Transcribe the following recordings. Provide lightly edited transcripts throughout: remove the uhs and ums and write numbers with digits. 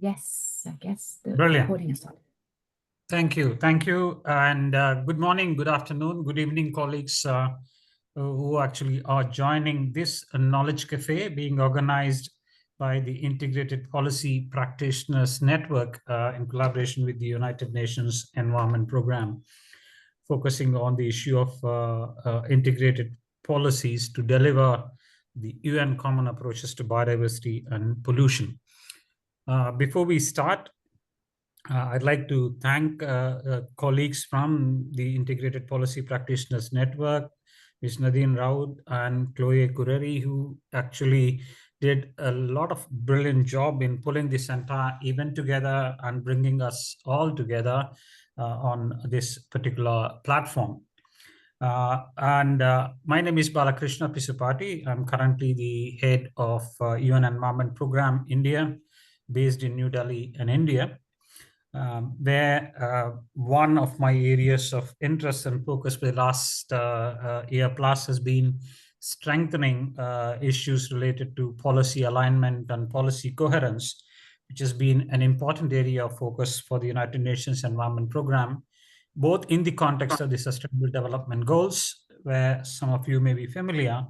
Yes, I guess the Brilliant. recording is started. Thank you. Thank you. And good morning, good afternoon, good evening, colleagues who actually are joining this Knowledge Cafe being organized by the Integrated Policy Practitioners Network in collaboration with the United Nations Environment Programme, focusing on the issue of integrated policies to deliver the UN Common Approaches to Biodiversity and Pollution. Before we start, I'd like to thank colleagues from the Integrated Policy Practitioners Network, Ms. Nadine Raud and Chloe Cureri, who actually did a lot of brilliant job in pulling this entire event together and bringing us all together on this particular platform. My name is Balakrishna Pisupati. I'm currently the head of UN Environment Program India, based in New Delhi in India. Where one of my areas of interest and focus for the last year plus has been strengthening issues related to policy alignment and policy coherence, which has been an important area of focus for the United Nations Environment Program, both in the context of the Sustainable Development Goals, where some of you may be familiar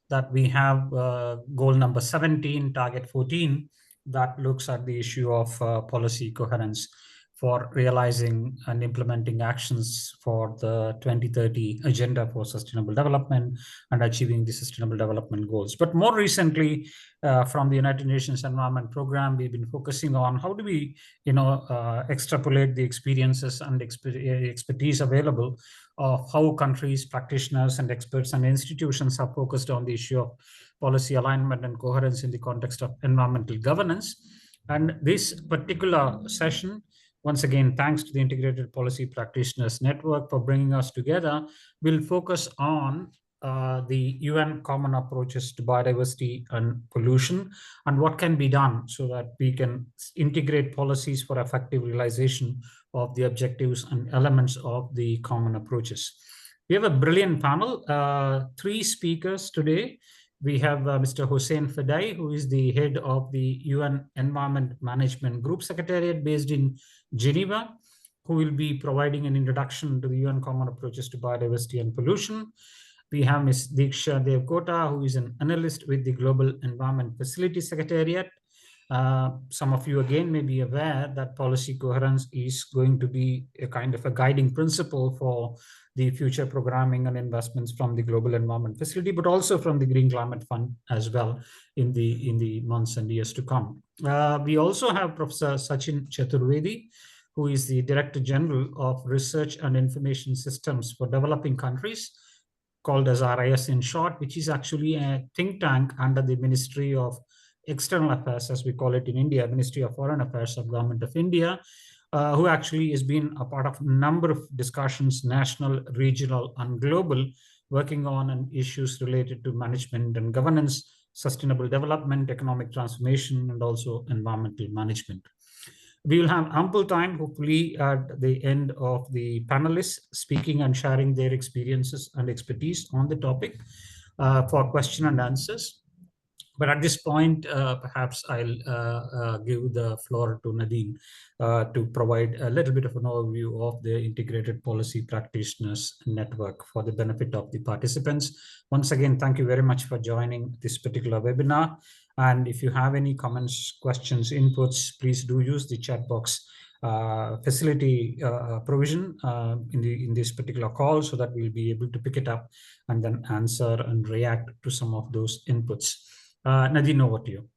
that we have goal number 17, target 14, that looks at the issue of policy coherence for realizing and implementing actions for the 2030 Agenda for Sustainable Development and achieving the Sustainable Development Goals. But more recently, from the United Nations Environment Program, we've been focusing on how do we, extrapolate the experiences and expertise available of how countries, practitioners, and experts and institutions are focused on the issue of policy alignment and coherence in the context of environmental governance. And this particular session, once again, thanks to the Integrated Policy Practitioners Network for bringing us together, we'll focus on the UN Common Approaches to Biodiversity and Pollution and what can be done so that we can integrate policies for effective realization of the objectives and elements of the common approaches. We have a brilliant panel, 3 speakers today. We have Mr. Hossein Fedai, who is the head of the UN Environment Management Group Secretariat based in Geneva, who will be providing an introduction to the UN Common Approaches to Biodiversity and Pollution. We have Ms. Diksha Devkota, who is an analyst with the Global Environment Facility Secretariat. Some of you again may be aware that policy coherence is going to be a kind of a guiding principle for the future programming and investments from the Global Environment Facility, but also from the Green Climate Fund as well in the months and years to come. We also have Professor Sachin Chaturvedi, who is the Director General of Research and Information Systems for Developing Countries, called as RIS in short, which is actually a think tank under the Ministry of External Affairs, as we call it in India, Ministry of Foreign Affairs of Government of India, who actually has been a part of a number of discussions, national, regional, and global, working on issues related to management and governance, sustainable development, economic transformation, and also environmental management. We will have ample time, hopefully, at the end of the panelists speaking and sharing their experiences and expertise on the topic for question and answers. But at this point, perhaps I'll give the floor to Nadine to provide a little bit of an overview of the Integrated Policy Practitioners Network for the benefit of the participants. Once again, thank you very much for joining this particular webinar. And if you have any comments, questions, inputs, please do use the chat box facility provision in this particular call so that we'll be able to pick it up and then answer and react to some of those inputs. Nadine, over to you.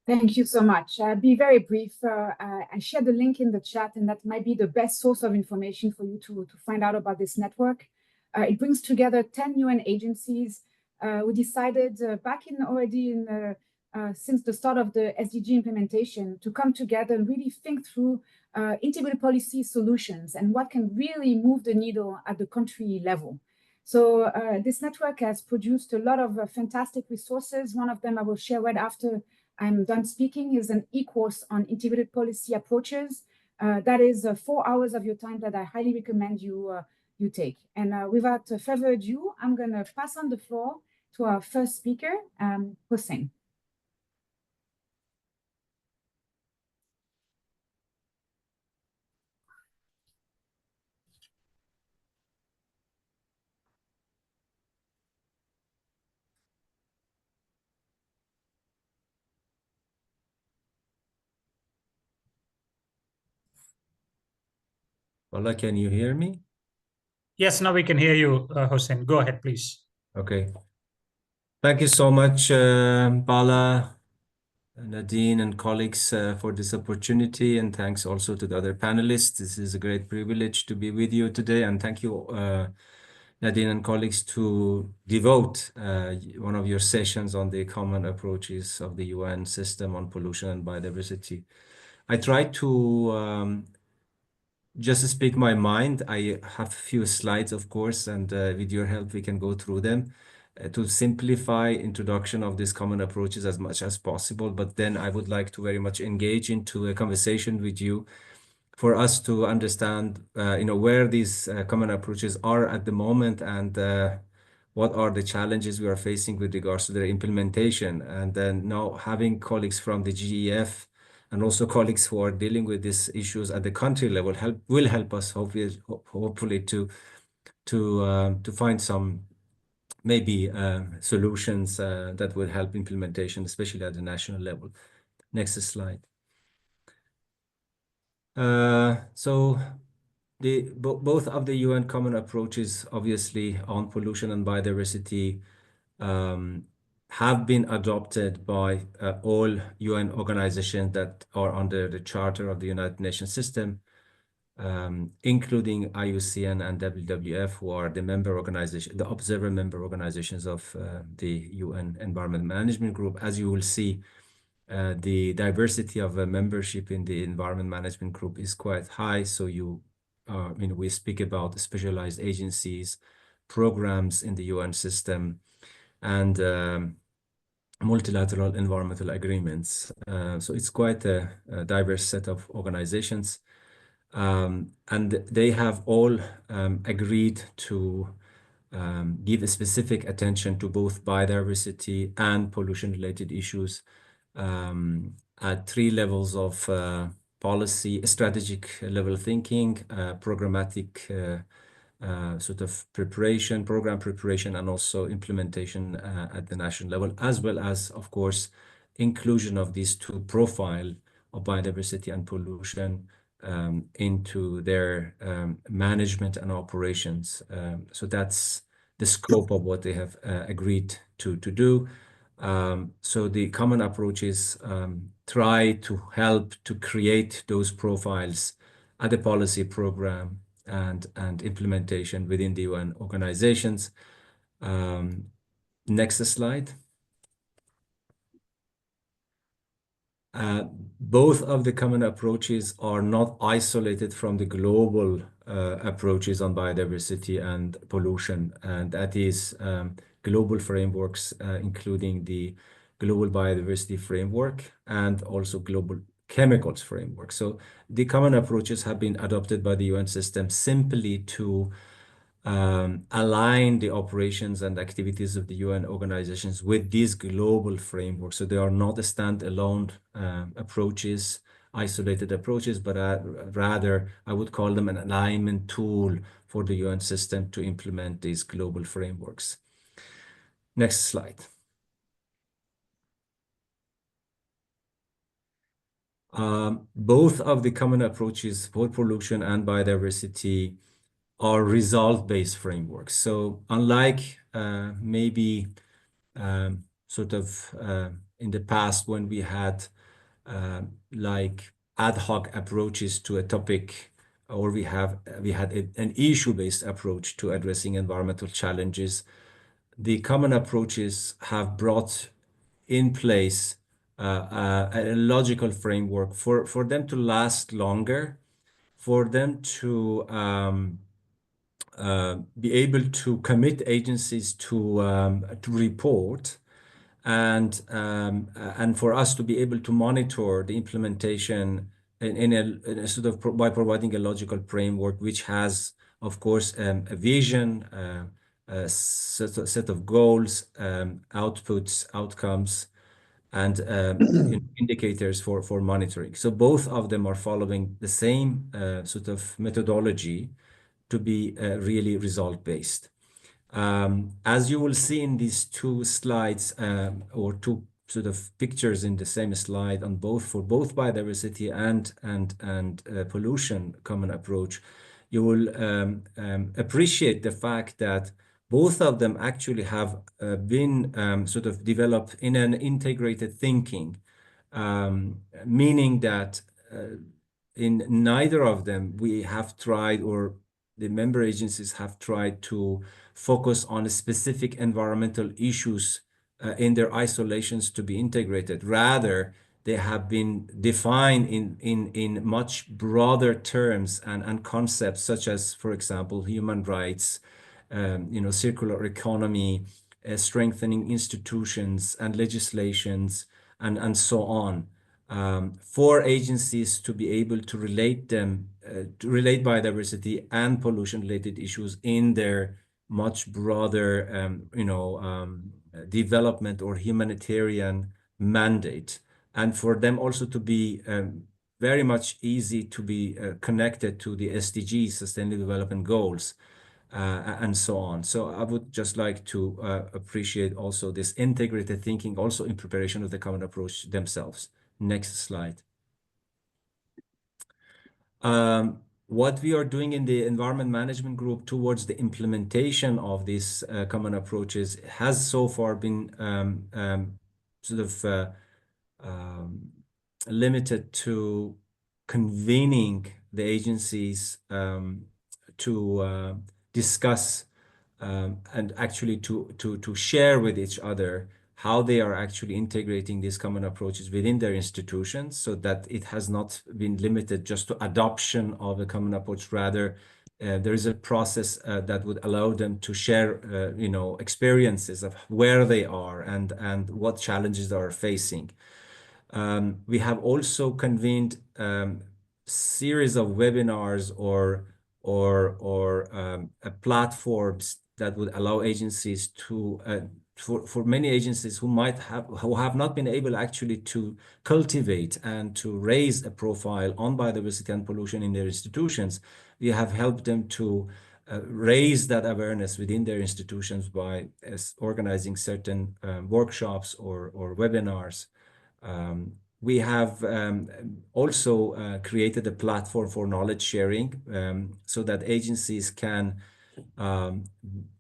Thank you so much. I'll be very brief. I shared the link in the chat, and that might be the best source of information for you to find out about this network. It brings together 10 UN agencies. We decided since the start of the SDG implementation to come together and really think through integrated policy solutions and what can really move the needle at the country level. So this network has produced a lot of fantastic resources. One of them I will share right after I'm done speaking is an e-course on integrated policy approaches. That is 4 hours of your time that I highly recommend you take. And without further ado, I'm going to pass on the floor to our first speaker, Hossein. Ola, can you hear me? Yes, now we can hear you, Hossein. Go ahead, please. Okay. Thank you so much, Bala, Nadine, and colleagues for this opportunity. And thanks also to the other panelists. This is a great privilege to be with you today. And thank you, Nadine and colleagues, to devote one of your sessions on the common approaches of the UN system on pollution and biodiversity. I tried to just speak my mind. I have a few slides, of course, and with your help, we can go through them to simplify introduction of these common approaches as much as possible. But then I would like to very much engage into a conversation with you for us to understand, where these common approaches are at the moment and what are the challenges we are facing with regards to their implementation. And then now having colleagues from the GEF and also colleagues who are dealing with these issues at the country level will help us hopefully to find some maybe solutions that will help implementation, especially at the national level. Next slide. So both of the UN common approaches, obviously on pollution and biodiversity, have been adopted by all UN organizations that are under the Charter of the United Nations system, including IUCN and WWF, who are the member organization, the observer member organizations of the UN Environment Management Group. As you will see, the diversity of membership in the Environment Management Group is quite high. So we speak about specialized agencies, programs in the UN system, and multilateral environmental agreements. So it's quite a diverse set of organizations. And they have all agreed to give a specific attention to both biodiversity and pollution-related issues at three levels of policy: strategic level thinking, programmatic sort of program preparation, and also implementation at the national level, as well as, of course, inclusion of these two profiles of biodiversity and pollution into their management and operations. So that's the scope of what they have agreed to do. So the common approaches try to help to create those profiles at the policy program and implementation within the UN organizations. Next slide. Both of the common approaches are not isolated from the global approaches on biodiversity and pollution, and that is global frameworks, including the Global Biodiversity Framework and also Global Chemicals Framework. So the common approaches have been adopted by the UN system simply to align the operations and activities of the UN organizations with these global frameworks. So they are not a standalone approaches, isolated approaches, but rather I would call them an alignment tool for the UN system to implement these global frameworks. Next slide. Both of the common approaches for pollution and biodiversity are result-based frameworks. So unlike maybe sort of in the past when we had like ad hoc approaches to a topic, or we had an issue-based approach to addressing environmental challenges, the common approaches have brought in place a logical framework for them to last longer, for them to be able to commit agencies to report, and for us to be able to monitor the implementation in a sort of by providing a logical framework which has, of course, a vision, a set of goals, outputs, outcomes, and indicators for monitoring. So both of them are following the same sort of methodology to be really result-based. As you will see in these two slides, or two sort of pictures in the same slide for both biodiversity and pollution common approach, you will appreciate the fact that both of them actually have been sort of developed in an integrated thinking, meaning that in neither of them we have tried, or the member agencies have tried to focus on specific environmental issues in their isolations to be integrated. Rather, they have been defined in much broader terms and concepts, such as, for example, human rights, circular economy, strengthening institutions and legislations, and so on, for agencies to be able to relate biodiversity and pollution-related issues in their much broader, development or humanitarian mandate, and for them also to be very much easy to be connected to the SDGs, Sustainable Development Goals, and so on. So I would just like to appreciate also this integrated thinking also in preparation of the common approach themselves. Next slide. What we are doing in the environment management group towards the implementation of these common approaches has so far been sort of limited to convening the agencies to discuss and actually to share with each other how they are actually integrating these common approaches within their institutions, so that it has not been limited just to adoption of a common approach. Rather, there is a process that would allow them to share, experiences of where they are and what challenges they are facing. We have also convened series of webinars or platforms that would allow agencies to for many agencies who have not been able actually to cultivate and to raise a profile on biodiversity and pollution in their institutions. We have helped them to raise that awareness within their institutions by organizing certain workshops or webinars. We have also created a platform for knowledge sharing, so that agencies can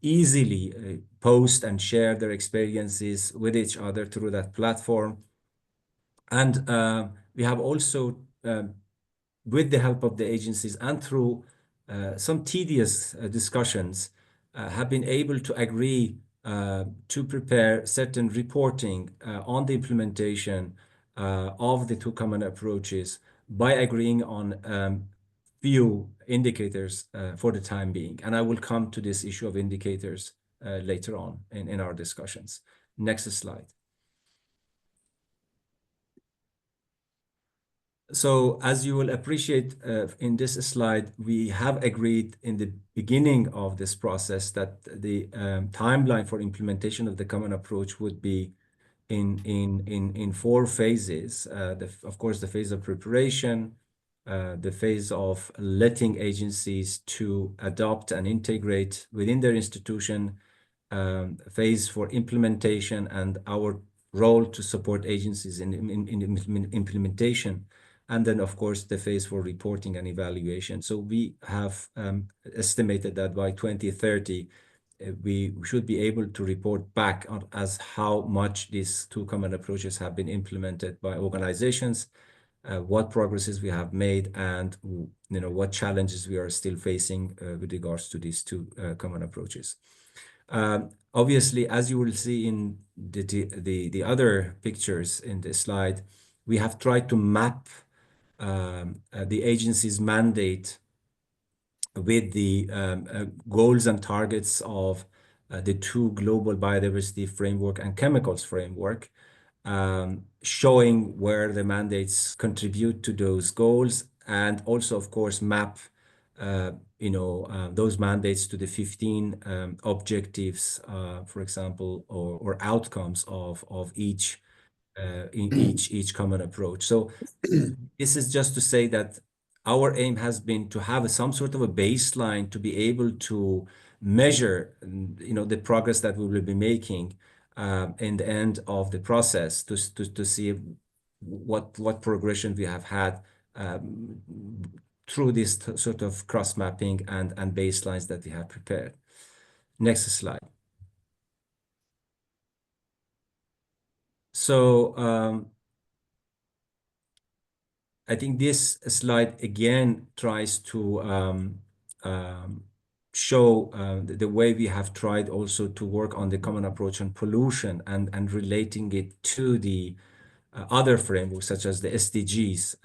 easily post and share their experiences with each other through that platform. And we have also, with the help of the agencies and through some tedious discussions, have been able to agree to prepare certain reporting on the implementation of the two common approaches by agreeing on few indicators for the time being. And I will come to this issue of indicators later on in our discussions. Next slide. So as you will appreciate in this slide, we have agreed in the beginning of this process that the timeline for implementation of the common approach would be in 4 phases. Of course, the phase of preparation, the phase of letting agencies to adopt and integrate within their institution, phase for implementation and our role to support agencies in implementation, and then, of course, the phase for reporting and evaluation. So we have estimated that by 2030, we should be able to report back on as how much these two common approaches have been implemented by organizations, what progresses we have made, and what challenges we are still facing with regards to these two common approaches. Obviously, as you will see in the other pictures in this slide, we have tried to map the agency's mandate with the goals and targets of the two global biodiversity framework and chemicals framework, showing where the mandates contribute to those goals, and also, of course, map those mandates to the 15 objectives, for example, or outcomes of each common approach. So this is just to say that our aim has been to have some sort of a baseline to be able to measure, the progress that we will be making in the end of the process, to see what progression we have had through this sort of cross-mapping and baselines that we have prepared. Next slide. So I think this slide again tries to show the way we have tried also to work on the common approach on pollution and relating it to the other frameworks such as the SDGs,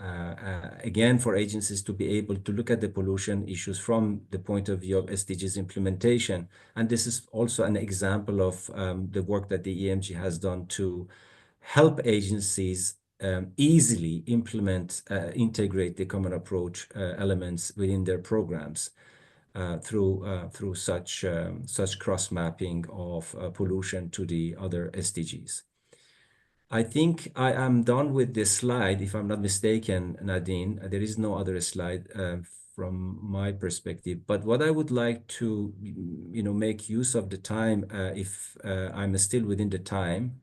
again, for agencies to be able to look at the pollution issues from the point of view of SDGs implementation. And this is also an example of the work that the EMG has done to help agencies easily implement, integrate the common approach elements within their programs through such cross-mapping of pollution to the other SDGs. I think I am done with this slide, if I'm not mistaken, Nadine. There is no other slide from my perspective. But what I would like to, make use of the time, if I'm still within the time,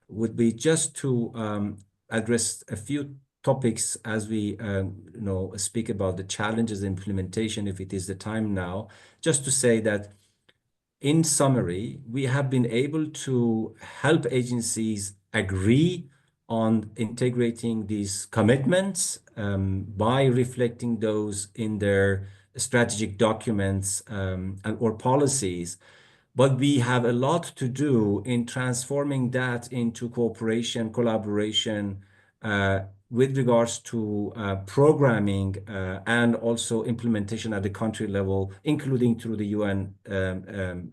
would be just to address a few topics as we, speak about the challenges in implementation, if it is the time now, just to say that in summary, we have been able to help agencies agree on integrating these commitments by reflecting those in their strategic documents or policies. But we have a lot to do in transforming that into cooperation, collaboration, with regards to programming and also implementation at the country level, including through the UN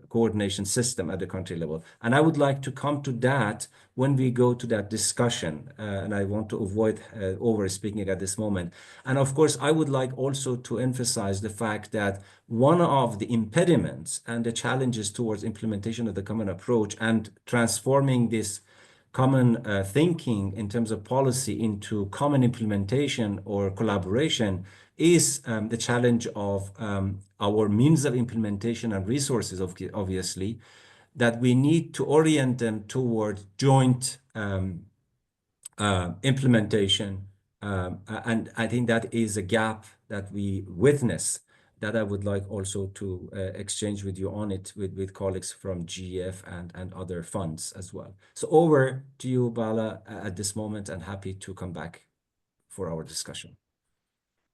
coordination system at the country level. And I would like to come to that when we go to that discussion, and I want to avoid over speaking at this moment. And of course, I would like also to emphasize the fact that one of the impediments and the challenges towards implementation of the common approach and transforming this common thinking in terms of policy into common implementation or collaboration is the challenge of our means of implementation and resources, obviously, that we need to orient them toward joint implementation. And I think that is a gap that we witness that I would like also to exchange with you on it with colleagues from GEF and other funds as well. So over to you, Bala, at this moment, and happy to come back for our discussion.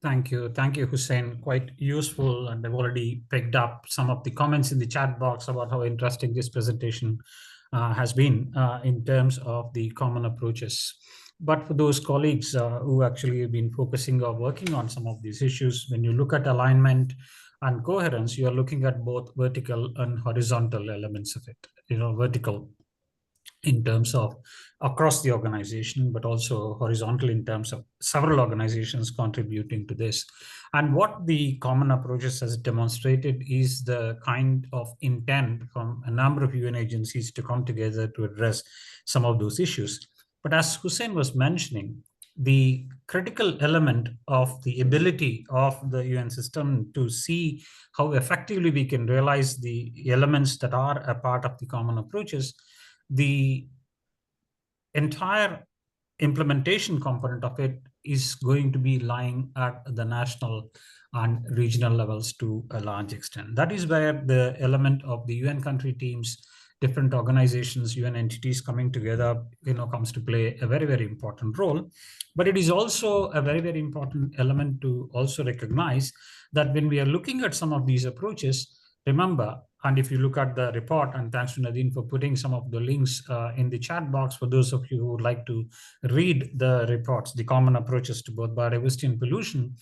Thank you, Hussein. Quite useful, and I've already picked up some of the comments in the chat box about how interesting this presentation has been in terms of the common approaches. But for those colleagues who actually have been focusing or working on some of these issues, when you look at alignment and coherence, you are looking at both vertical and horizontal elements of it. Vertical in terms of across the organization, but also horizontal in terms of several organizations contributing to this. And what the common approaches has demonstrated is the kind of intent from a number of UN agencies to come together to address some of those issues. But as Hussein was mentioning, the critical element of the ability of the UN system to see how effectively we can realize the elements that are a part of the common approaches, the entire implementation component of it is going to be lying at the national and regional levels to a large extent. That is where the element of the UN country teams, different organizations, UN entities coming together, comes to play a very, very important role. But it is also a very, very important element to also recognize that when we are looking at some of these approaches, remember, and if you look at the report, and thanks to Nadine for putting some of the links in the chat box for those of you who would like to read the reports, the common approaches to both biodiversity and pollution,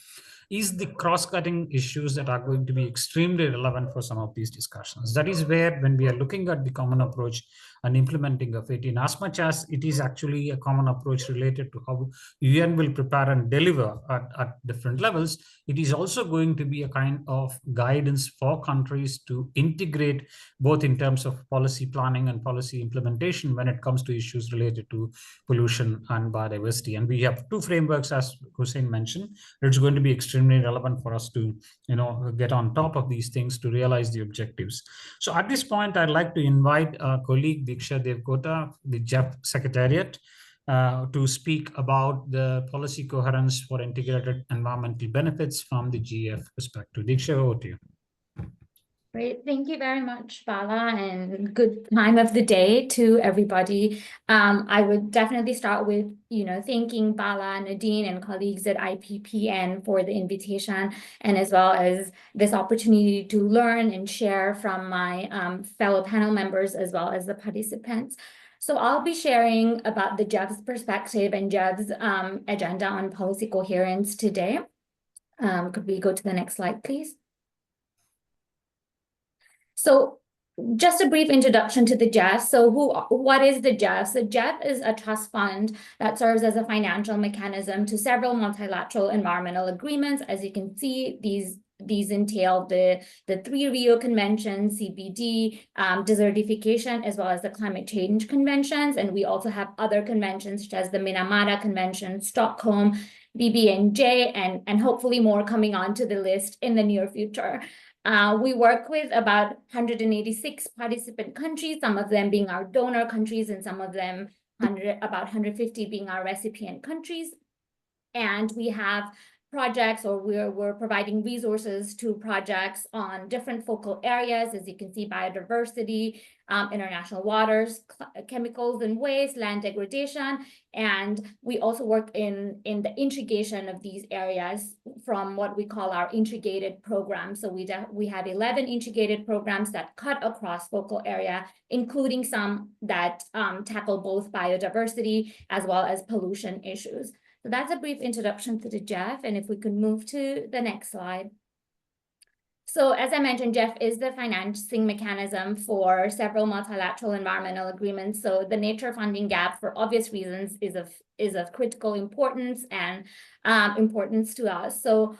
is the cross-cutting issues that are going to be extremely relevant for some of these discussions. That is where, when we are looking at the common approach and implementing of it, in as much as it is actually a common approach related to how UN will prepare and deliver at different levels, it is also going to be a kind of guidance for countries to integrate both in terms of policy planning and policy implementation when it comes to issues related to pollution and biodiversity. And we have two frameworks, as Hussein mentioned. It's going to be extremely relevant for us to get on top of these things to realize the objectives. So at this point, I'd like to invite our colleague Diksha Devkota, the GEF Secretariat, to speak about the policy coherence for integrated environmental benefits from the GF perspective. Diksha, over to you. Great. Thank you very much, Bala, and good time of the day to everybody. I would definitely start with, thanking Bala, Nadine, and colleagues at IPPN for the invitation, and as well as this opportunity to learn and share from my fellow panel members, as well as the participants. So I'll be sharing about the GEV's perspective and GEV's agenda on policy coherence today. Could we go to the next slide, please? So just a brief introduction to the GEF. So what is the GEF? So GEF is a trust fund that serves as a financial mechanism to several multilateral environmental agreements. As you can see, these entail the 3 Rio Conventions, CBD, desertification, as well as the climate change conventions. And we also have other conventions such as the Minamata Convention, Stockholm, BBNJ, and hopefully more coming onto the list in the near future. We work with about 186 participant countries, some of them being our donor countries, and some of them about 150 being our recipient countries. And we have projects, or we're providing resources to projects on different focal areas, as you can see: biodiversity, international waters, chemicals and waste, land degradation. And we also work in the integration of these areas from what we call our integrated programs. So we have 11 integrated programs that cut across focal area, including some that tackle both biodiversity as well as pollution issues. So that's a brief introduction to the GEF, and if we could move to the next slide. So as I mentioned, GEF is the financing mechanism for several multilateral environmental agreements. So the nature funding gap, for obvious reasons, is of critical importance and importance to us. So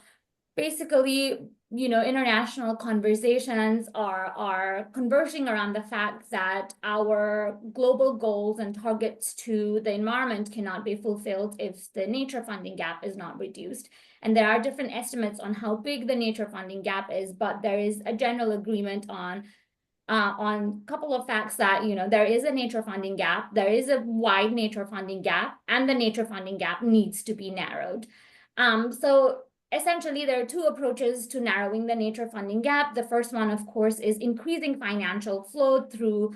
basically, international conversations are converging around the fact that our global goals and targets to the environment cannot be fulfilled if the nature funding gap is not reduced. And there are different estimates on how big the nature funding gap is, but there is a general agreement on a couple of facts that, there is a nature funding gap, there is a wide nature funding gap, and the nature funding gap needs to be narrowed. So essentially, there are 2 approaches to narrowing the nature funding gap. The first one, of course, is increasing financial flow through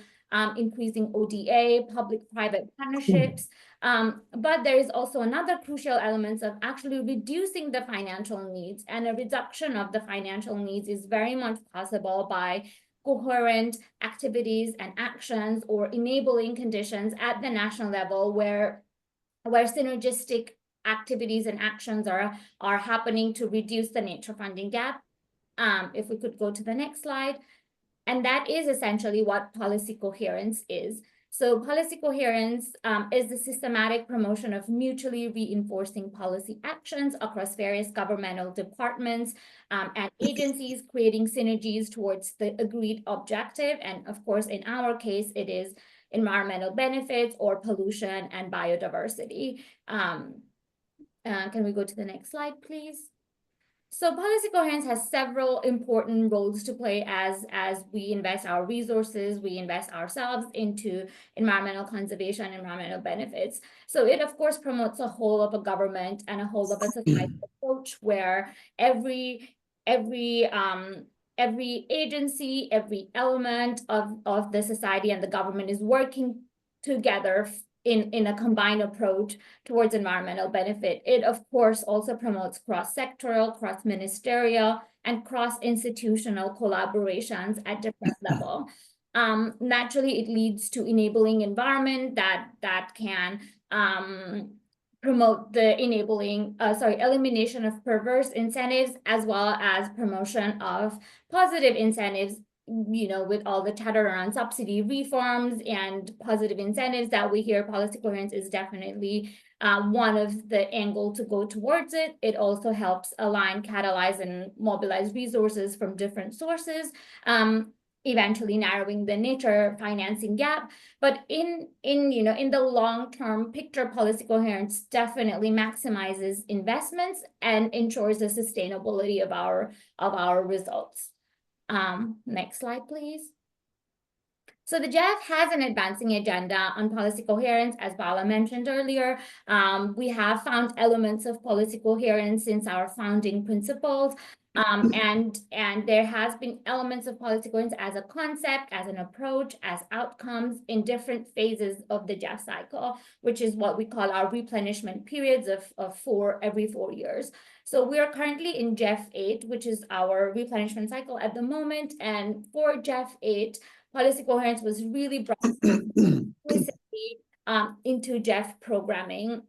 increasing ODA, public-private partnerships. But there is also another crucial element of actually reducing the financial needs. And a reduction of the financial needs is very much possible by coherent activities and actions, or enabling conditions at the national level where synergistic activities and actions are happening to reduce the nature funding gap. If we could go to the next slide. And that is essentially what policy coherence is. So policy coherence is the systematic promotion of mutually reinforcing policy actions across various governmental departments and agencies, creating synergies towards the agreed objective. And of course, in our case, it is environmental benefits or pollution and biodiversity. Can we go to the next slide, please? So policy coherence has several important roles to play as we invest our resources, we invest ourselves into environmental conservation, environmental benefits. So it, of course, promotes a whole of a government and a whole of a society approach where every agency, every element of the society and the government is working together in a combined approach towards environmental benefit. It, of course, also promotes cross-sectoral, cross-ministerial, and cross-institutional collaborations at different levels. Naturally, it leads to enabling environment that can promote the elimination of perverse incentives, as well as promotion of positive incentives, with all the chatter around subsidy reforms and positive incentives that we hear. Policy coherence is definitely one of the angles to go towards it. It also helps align, catalyze, and mobilize resources from different sources, eventually narrowing the nature financing gap. But in the long-term picture, policy coherence definitely maximizes investments and ensures the sustainability of our results. Next slide, please. So the GEF has an advancing agenda on policy coherence, as Bala mentioned earlier. We have found elements of policy coherence since our founding principles. And there has been elements of policy coherence as a concept, as an approach, as outcomes in different phases of the GEF cycle, which is what we call our replenishment periods of every 4 years. So we are currently in GEF 8, which is our replenishment cycle at the moment. And for GEF 8, policy coherence was really brought explicitly into GEF programming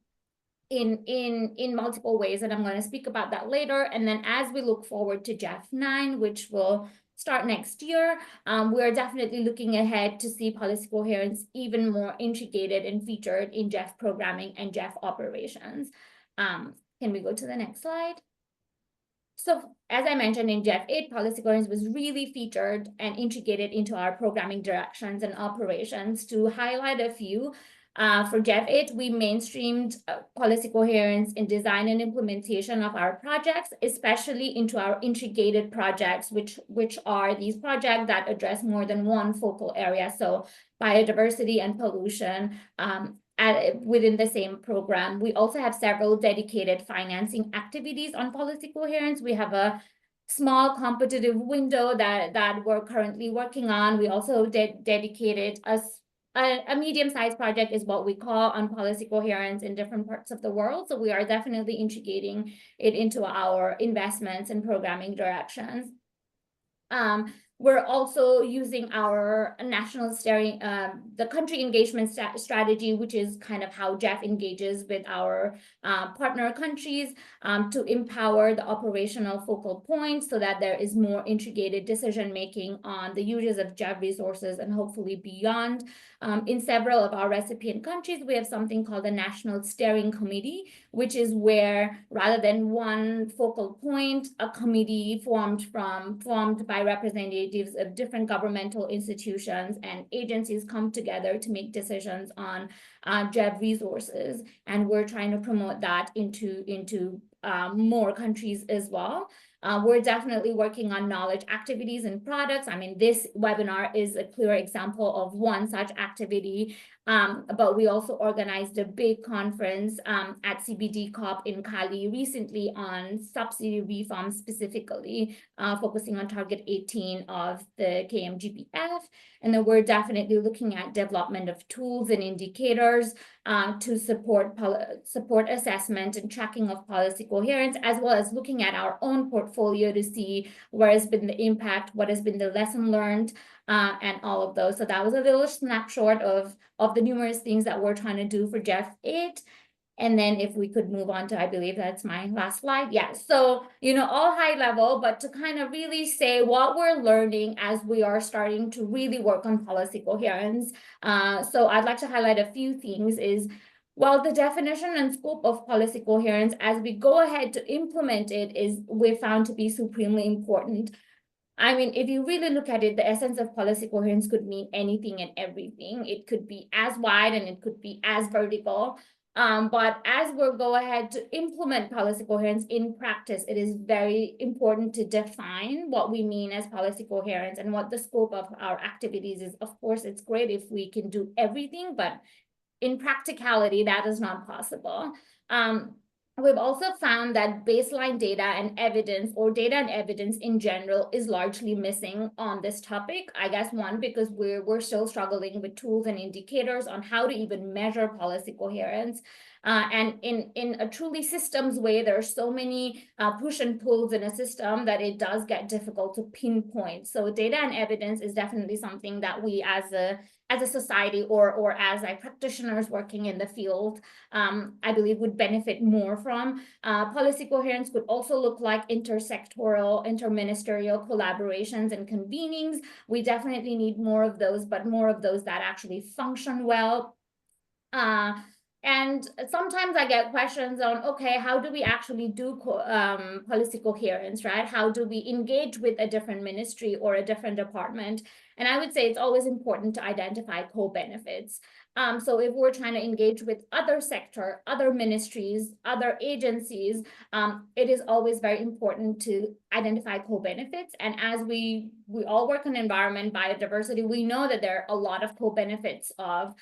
in multiple ways, and I'm going to speak about that later. And then as we look forward to GEF 9, which will start next year, we're definitely looking ahead to see policy coherence even more integrated and featured in GEF programming and GEF operations. Can we go to the next slide? So as I mentioned, in GEF 8, policy coherence was really featured and integrated into our programming directions and operations. To highlight a few, for GEF 8, we mainstreamed policy coherence in design and implementation of our projects, especially into our integrated projects, which are these projects that address more than one focal area. So biodiversity and pollution, within the same program. We also have several dedicated financing activities on policy coherence. We have a small competitive window that we're currently working on. We also dedicated a medium-sized project is what we call on policy coherence in different parts of the world. So we are definitely integrating it into our investments and programming directions. We're also using our national steering, the country engagement strategy, which is kind of how GEF engages with our partner countries to empower the operational focal points so that there is more integrated decision-making on the uses of GEF resources and hopefully beyond. In several of our recipient countries, we have something called the National Steering Committee, which is where rather than one focal point, a committee formed by representatives of different governmental institutions and agencies come together to make decisions on GEF resources. And we're trying to promote that into more countries as well. We're definitely working on knowledge activities and products. I mean, this webinar is a clear example of one such activity, but we also organized a big conference at CBD COP in Cali recently on subsidy reform specifically, focusing on target 18 of the KMGPF. And then we're definitely looking at development of tools and indicators to support assessment and tracking of policy coherence, as well as looking at our own portfolio to see where has been the impact, what has been the lesson learned, and all of those. So that was a little snapshot of the numerous things that we're trying to do for GEF 8. And then if we could move on to, I believe that's my last slide. Yeah, so, all high level, but to kind of really say what we're learning as we are starting to really work on policy coherence. So I'd like to highlight a few things is, while the definition and scope of policy coherence as we go ahead to implement it we're found to be supremely important. I mean, if you really look at it, the essence of policy coherence could mean anything and everything. It could be as wide and it could be as vertical. But as we'll go ahead to implement policy coherence in practice, it is very important to define what we mean as policy coherence and what the scope of our activities is. Of course, it's great if we can do everything, but in practicality, that is not possible. We've also found that baseline data and evidence, or data and evidence in general, is largely missing on this topic. I guess one, because we're still struggling with tools and indicators on how to even measure policy coherence. And in a truly systems way, there are so many push and pulls in a system that it does get difficult to pinpoint. So data and evidence is definitely something that we as a society or as practitioners working in the field, I believe would benefit more from. Policy coherence could also look like intersectoral, interministerial collaborations and convenings. We definitely need more of those, but more of those that actually function well. And sometimes I get questions on, okay, how do we actually do policy coherence, right? How do we engage with a different ministry or a different department? And I would say it's always important to identify co-benefits. So if we're trying to engage with other sector, other ministries, other agencies, it is always very important to identify co-benefits. And as we all work on environment, biodiversity, we know that there are a lot of co-benefits of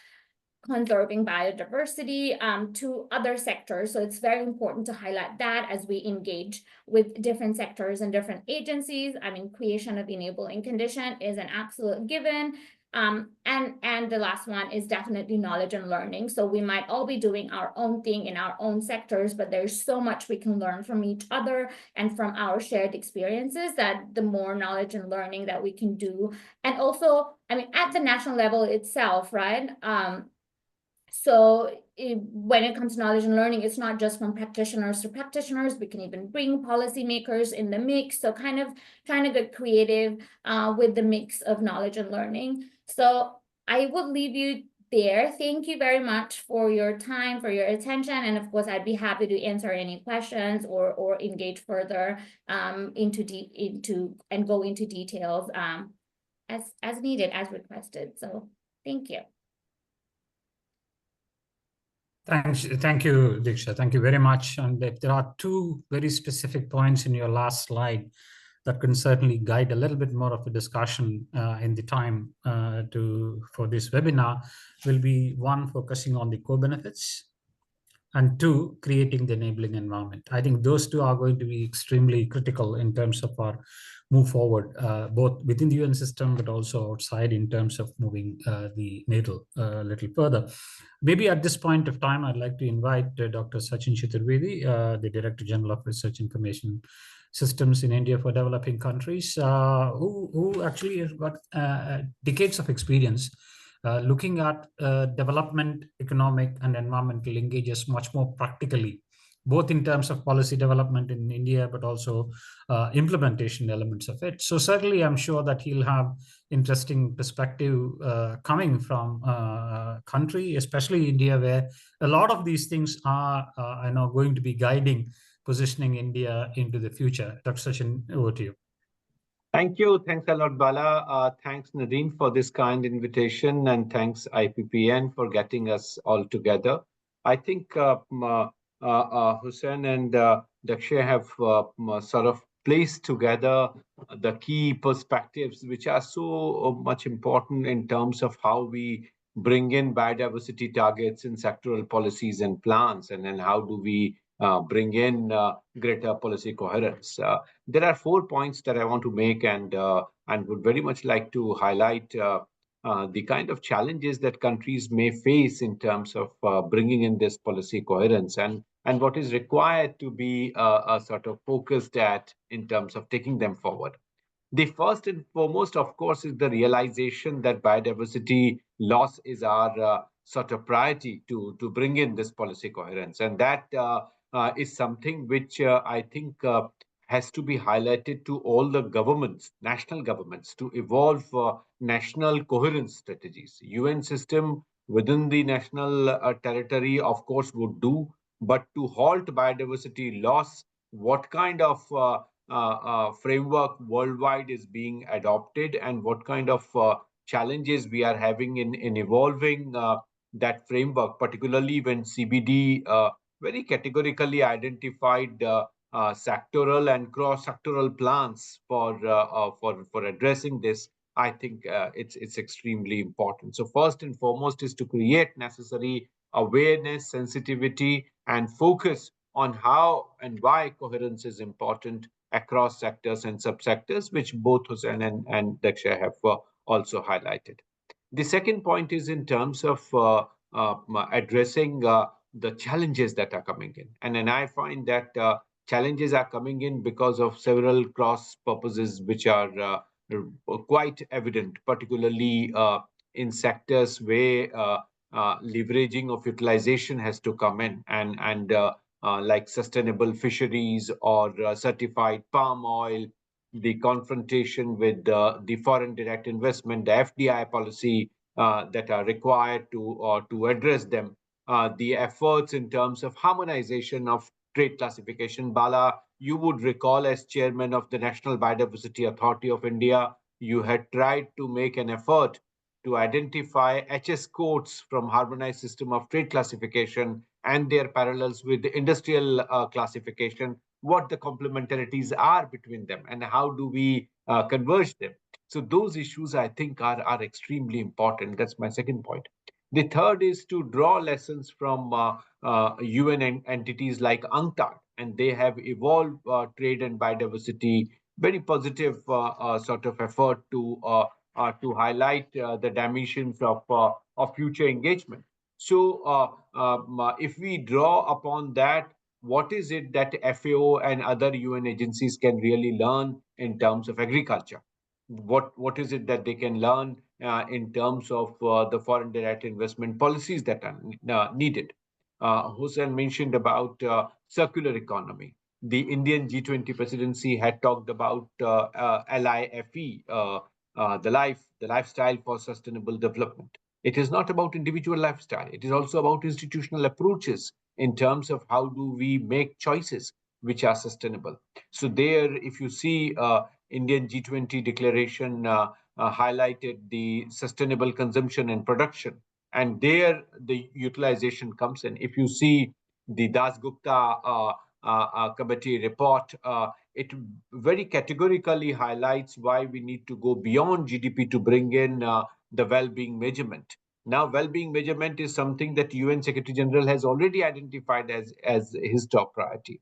conserving biodiversity to other sectors. So it's very important to highlight that as we engage with different sectors and different agencies. I mean, creation of enabling condition is an absolute given. And the last one is definitely knowledge and learning. So we might all be doing our own thing in our own sectors, but there's so much we can learn from each other and from our shared experiences, that the more knowledge and learning that we can do. And also, I mean, at the national level itself, right? So when it comes to knowledge and learning, it's not just from practitioners to practitioners. We can even bring policymakers in the mix. So kind of trying to get creative with the mix of knowledge and learning. So I would leave you there. Thank you very much for your time, for your attention. And of course, I'd be happy to answer any questions or engage further into and go into details as needed, as requested. So thank you. Thank you, Diksha. Thank you very much. And if there are two very specific points in your last slide that can certainly guide a little bit more of the discussion in the time for this webinar, will be one, focusing on the co-benefits, and two, creating the enabling environment. I think those two are going to be extremely critical in terms of our move forward, both within the UN system, but also outside in terms of moving the needle a little further. Maybe at this point of time, I'd like to invite Dr. Sachin Chaturvedi, the Director General of Research Information Systems in India for developing countries, who actually has got decades of experience looking at development, economic, and environmental linkages much more practically, both in terms of policy development in India, but also implementation elements of it. So certainly, I'm sure that he'll have interesting perspective coming from a country, especially India, where a lot of these things are going to be guiding, positioning India into the future. Dr. Sachin, over to you. Thank you. Thanks a lot, Bala. Thanks, Nadine, for this kind invitation, and thanks, IPPN, for getting us all together. I think Hussein and Dakshay have sort of placed together the key perspectives, which are so much important in terms of how we bring in biodiversity targets in sectoral policies and plans, and then how do we bring in greater policy coherence. There are 4 points that I want to make, and would very much like to highlight the kind of challenges that countries may face in terms of bringing in this policy coherence, and what is required to be sort of focused at in terms of taking them forward. The first and foremost, of course, is the realization that biodiversity loss is our sort of priority to bring in this policy coherence, and that is something which I think has to be highlighted to all the governments, national governments, to evolve national coherence strategies. UN system within the national territory, of course, would do, but to halt biodiversity loss, what kind of framework worldwide is being adopted, and what kind of challenges we are having in evolving that framework, particularly when CBD very categorically identified sectoral and cross-sectoral plans for addressing this. I think it's extremely important. So first and foremost is to create necessary awareness, sensitivity, and focus on how and why coherence is important across sectors and subsectors, which both Hussein and Dakshay have also highlighted. The second point is in terms of addressing the challenges that are coming in. And then I find that challenges are coming in because of several cross purposes which are quite evident, particularly in sectors where leveraging of utilization has to come in, and like sustainable fisheries or certified palm oil, the confrontation with the foreign direct investment, the FDI policy that are required to address them. The efforts in terms of harmonization of trade classification. Bala, you would recall, as chairman of the National Biodiversity Authority of India, you had tried to make an effort to identify HS codes from harmonized system of trade classification and their parallels with the industrial classification, what the complementarities are between them and how do we converge them. So those issues, I think, are extremely important. That's my second point. The third is to draw lessons from UN entities like UNCTAD, and they have evolved trade and biodiversity, very positive sort of effort to highlight the dimensions of future engagement. So if we draw upon that, what is it that FAO and other UN agencies can really learn in terms of agriculture? What is it that they can learn in terms of the foreign direct investment policies that are needed? Hussein mentioned about circular economy. The Indian G20 presidency had talked about LIFE, the lifestyle for sustainable development. It is not about individual lifestyle. It is also about institutional approaches in terms of how do we make choices which are sustainable. So there, if you see Indian G20 declaration highlighted the sustainable consumption and production, and there the utilization comes in. If you see the Das Gupta committee report, it very categorically highlights why we need to go beyond GDP to bring in the well-being measurement. Now, well-being measurement is something that UN Secretary General has already identified as his top priority.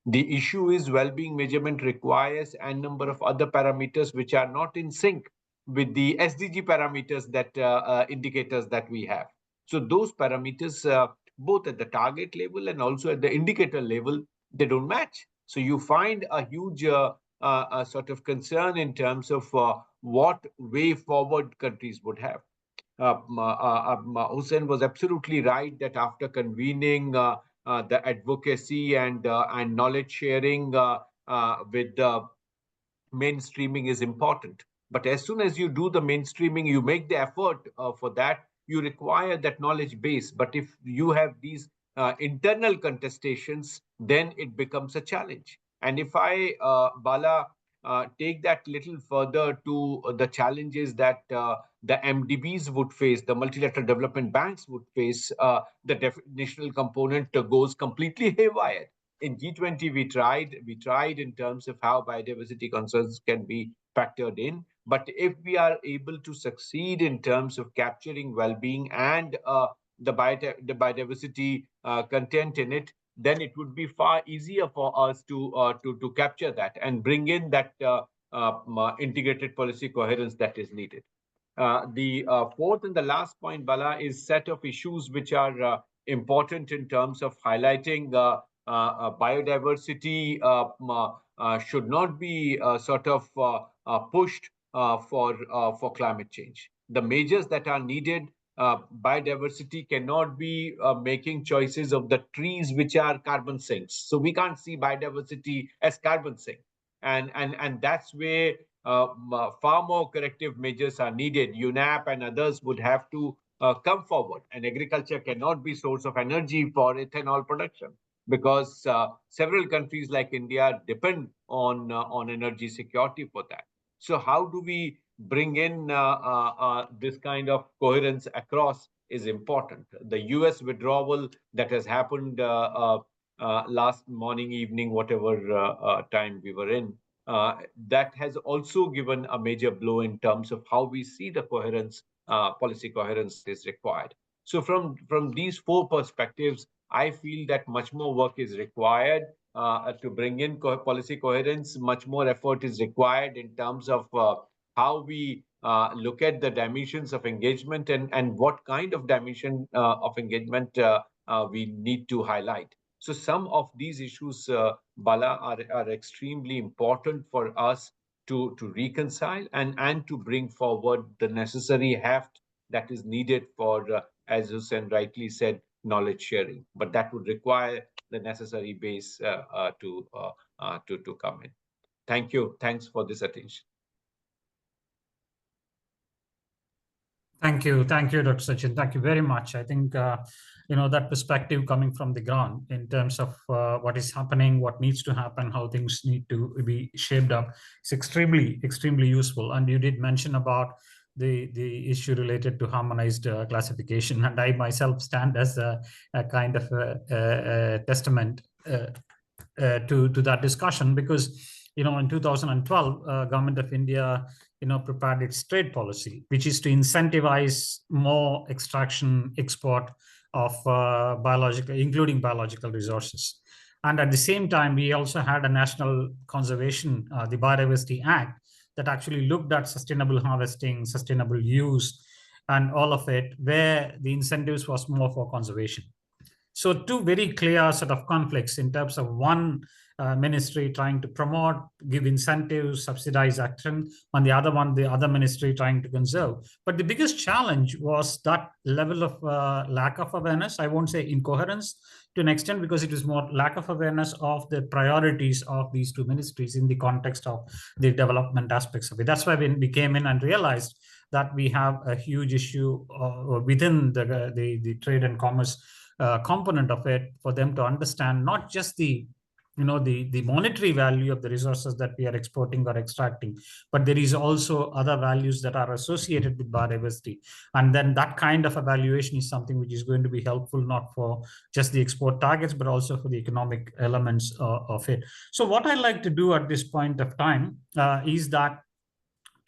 The issue is well-being measurement requires a number of other parameters which are not in sync with the SDG parameters that indicators that we have. So those parameters, both at the target level and also at the indicator level, they don't match. So you find a huge sort of concern in terms of what way forward countries would have. Hussein was absolutely right that after convening the advocacy and knowledge sharing with the mainstreaming is important. But as soon as you do the mainstreaming, you make the effort for that, you require that knowledge base. But if you have these internal contestations, then it becomes a challenge. And if I, Bala, take that little further to the challenges that the MDBs would face, the multilateral development banks would face, the definitional component goes completely haywire. In G20, we tried in terms of how biodiversity concerns can be factored in. But if we are able to succeed in terms of capturing well-being and the biodiversity content in it, then it would be far easier for us to capture that and bring in that integrated policy coherence that is needed. The fourth and the last point, Bala, is set of issues which are important in terms of highlighting biodiversity should not be sort of pushed for climate change. The measures that are needed, biodiversity cannot be making choices of the trees which are carbon sinks. So we can't see biodiversity as carbon sink. And that's where far more corrective measures are needed. UNEP and others would have to come forward. And agriculture cannot be source of energy for ethanol production, because several countries like India depend on energy security for that. So how do we bring in this kind of coherence across is important. The US withdrawal that has happened last morning, evening, whatever time we were in, that has also given a major blow in terms of how we see the coherence, policy coherence is required. So from these four perspectives, I feel that much more work is required to bring in policy coherence. Much more effort is required in terms of how we look at the dimensions of engagement and what kind of dimension of engagement we need to highlight. So some of these issues, Bala, are extremely important for us to reconcile and to bring forward the necessary heft that is needed for, as Hussein rightly said, knowledge sharing. But that would require the necessary base to come in. Thank you. Thanks for this attention. Thank you, Dr. Sachin. Thank you very much. I think that perspective coming from the ground in terms of what is happening, what needs to happen, how things need to be shaped up, is extremely useful. And you did mention about the issue related to harmonized classification. And I myself stand as a kind of a testament to that discussion, because in 2012, Government of India prepared its trade policy, which is to incentivize more extraction, export of including biological resources. And at the same time, we also had a national conservation, the Biodiversity Act, that actually looked at sustainable harvesting, sustainable use, and all of it, where the incentives was more for conservation. So two very clear sort of conflicts in terms of one ministry trying to promote, give incentives, subsidize action, on the other one, the other ministry trying to conserve. But the biggest challenge was that level of lack of awareness. I won't say incoherence to an extent, because it is more lack of awareness of the priorities of these two ministries in the context of the development aspects of it. That's why when we came in and realized that we have a huge issue within the trade and commerce component of it, for them to understand not just the monetary value of the resources that we are exporting or extracting, but there is also other values that are associated with biodiversity. And then that kind of evaluation is something which is going to be helpful, not for just the export targets, but also for the economic elements of it. So what I like to do at this point of time is that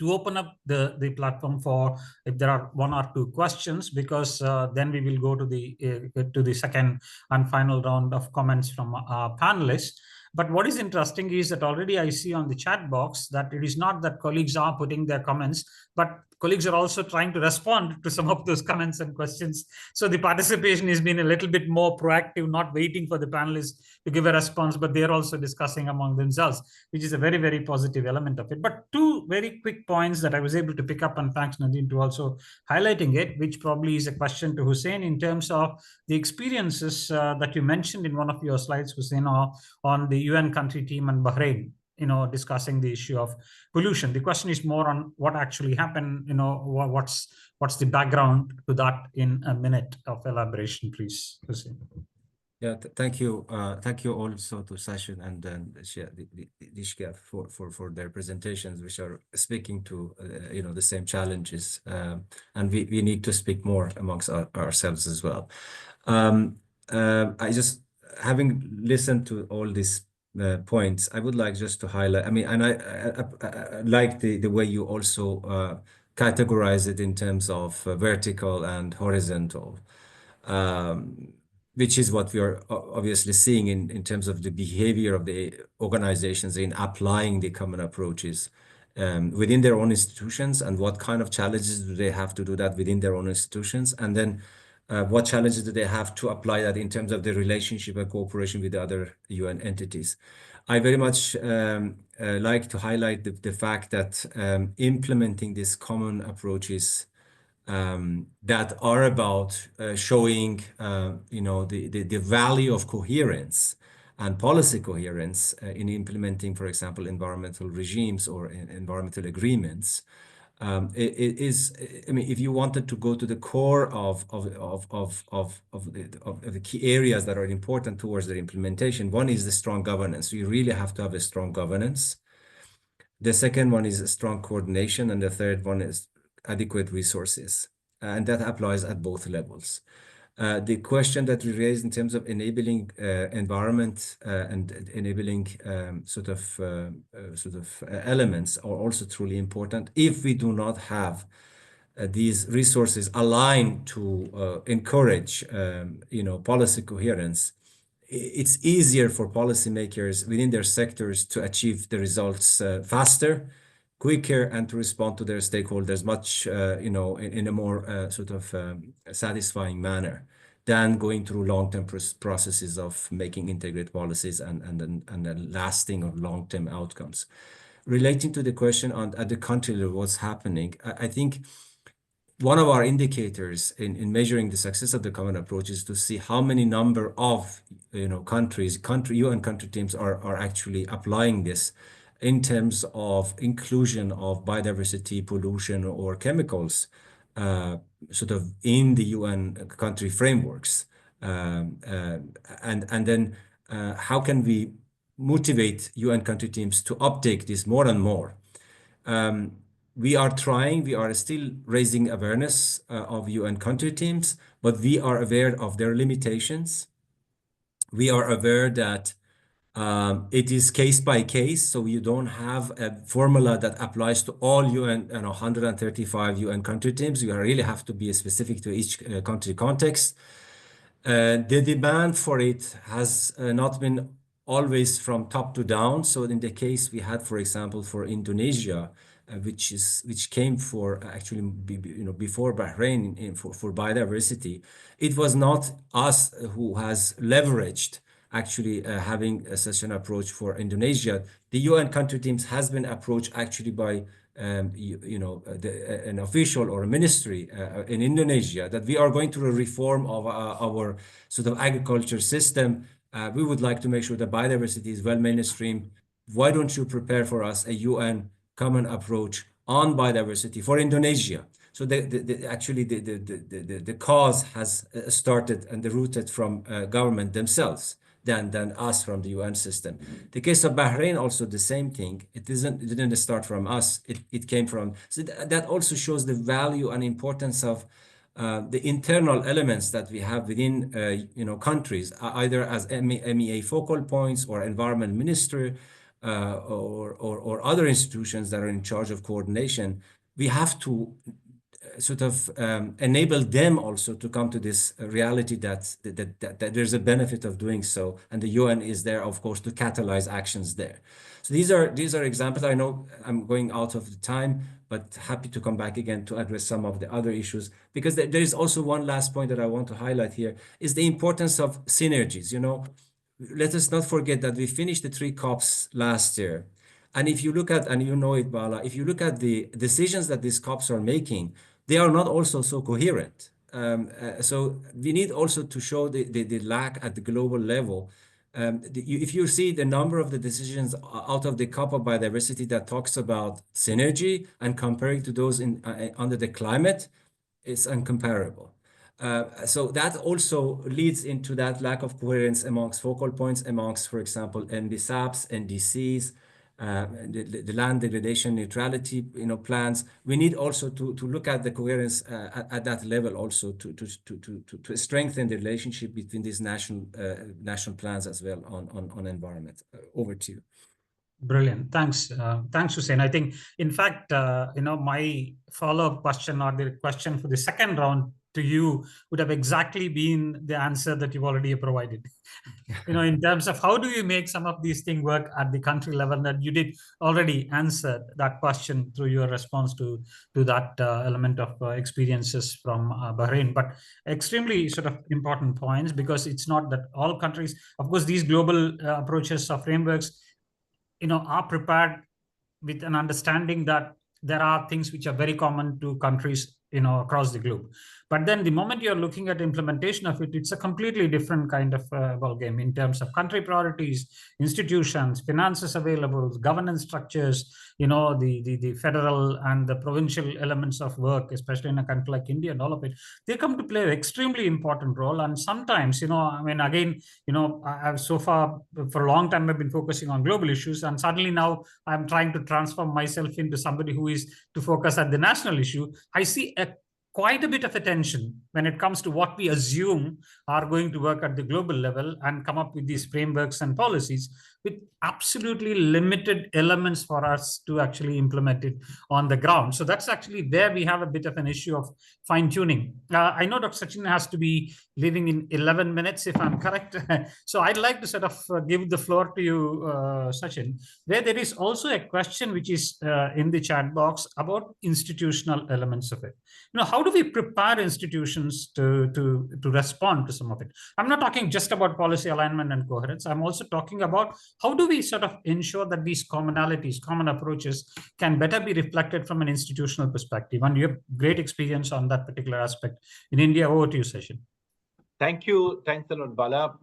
to open up the platform for if there are one or two questions, because then we will go to the second and final round of comments from our panelists. But what is interesting is that already I see on the chat box that it is not that colleagues are putting their comments, but colleagues are also trying to respond to some of those comments and questions. So the participation has been a little bit more proactive, not waiting for the panelists to give a response, but they're also discussing among themselves, which is a very, very positive element of it. But two very quick points that I was able to pick up, and thanks Nadine to also highlighting it, which probably is a question to Hussein in terms of the experiences that you mentioned in one of your slides, Hussein, on the UN country team and Bahrain, discussing the issue of pollution. The question is more on what actually happened, what's the background to that in a minute of elaboration, please, Hussein. Yeah, thank you. Thank you also to Sachin and Dishka for their presentations, which are speaking to the same challenges, and we need to speak more amongst ourselves as well. I just, having listened to all these points, I would like just to highlight. I mean, and I like the way you also categorize it in terms of vertical and horizontal. Which is what we are obviously seeing in terms of the behavior of the organizations in applying the common approaches within their own institutions, and what kind of challenges do they have to do that within their own institutions, and then what challenges do they have to apply that in terms of the relationship and cooperation with the other UN entities. I very much like to highlight the fact that implementing these common approaches that are about showing, the value of coherence and policy coherence in implementing, for example, environmental regimes or environmental agreements. It is, I mean, if you wanted to go to the core of the key areas that are important towards their implementation, one is the strong governance. You really have to have a strong governance. The second one is a strong coordination, and the third one is adequate resources, and that applies at both levels. The question that we raised in terms of enabling environment and enabling sort of elements are also truly important. If we do not have these resources aligned to encourage, policy coherence, it's easier for policymakers within their sectors to achieve the results faster, quicker, and to respond to their stakeholders much, in a more satisfying manner than going through long-term processes of making integrated policies and then lasting or long-term outcomes. Relating to the question at the country level, what's happening, I think one of our indicators in measuring the success of the common approach is to see how many number of UN country teams are actually applying this in terms of inclusion of biodiversity, pollution, or chemicals, in the UN country frameworks, and then how can we motivate UN country teams to uptake this more and more? we are trying, we are still raising awareness of UN country teams, but we are aware of their limitations. We are aware that it is case by case, so you don't have a formula that applies to all UN, 135 UN country teams. You really have to be specific to each country context. The demand for it has not been always from top to down. So in the case we had, for example, for Indonesia, which came for actually before Bahrain for biodiversity, it was not us who has leveraged actually having such an approach for Indonesia. The UN country teams has been approached actually by an official or a ministry in Indonesia that we are going through a reform of our sort of agriculture system. We would like to make sure that biodiversity is well mainstream. Why don't you prepare for us a UN common approach on biodiversity for Indonesia? So actually the cause has started and rooted from government themselves than us from the UN system. The case of Bahrain, also the same thing. It didn't start from us. It came from. So that also shows the value and importance of the internal elements that we have within countries, either as MEA focal points or environment minister or other institutions that are in charge of coordination. We have to sort of enable them also to come to this reality that there's a benefit of doing so, and the UN is there, of course, to catalyze actions there. So these are examples. I know I'm going out of the time, but happy to come back again to address some of the other issues, because there is also one last point that I want to highlight here is the importance of synergies. Let us not forget that we finished the 3 COPs last year. And if you look at, and you know it, Bala, if you look at the decisions that these COPs are making, they are not also so coherent. So we need also to show the lack at the global level. If you see the number of the decisions out of the COP of biodiversity that talks about synergy and comparing to those under the climate, it's incomparable. So that also leads into that lack of coherence amongst focal points, amongst, for example, NBSAPs, NDCs, the land degradation neutrality plans. We need also to look at the coherence at that level also to strengthen the relationship between these national plans as well on environment. Over to you. Brilliant. Thanks, Hussein. I think, in fact, my follow-up question or the question for the second round to you would have exactly been the answer that you've already provided. In terms of how do you make some of these things work at the country level, that you did already answer that question through your response to that element of experiences from Bahrain. But extremely sort of important points, because it's not that all countries, of course, these global approaches or frameworks, are prepared with an understanding that there are things which are very common to countries, across the globe. But then the moment you're looking at implementation of it, it's a completely different kind of ballgame in terms of country priorities, institutions, finances available, governance structures, the federal and the provincial elements of work, especially in a country like India and all of it, they come to play an extremely important role. And sometimes, I've so far, for a long time, I've been focusing on global issues, and suddenly now I'm trying to transform myself into somebody who is to focus at the national issue. I see quite a bit of attention when it comes to what we assume are going to work at the global level and come up with these frameworks and policies, with absolutely limited elements for us to actually implement it on the ground. So that's actually where we have a bit of an issue of fine-tuning. I know Dr. Sachin has to be leaving in 11 minutes, if I'm correct. So I'd like to sort of give the floor to you, Sachin, where there is also a question which is in the chat box about institutional elements of it. How do we prepare institutions to respond to some of it? I'm not talking just about policy alignment and coherence. I'm also talking about how do we sort of ensure that these commonalities, common approaches can better be reflected from an institutional perspective? And you have great experience on that particular aspect in India. Over to you, Sachin. Thank you. Thanks a lot, Bala.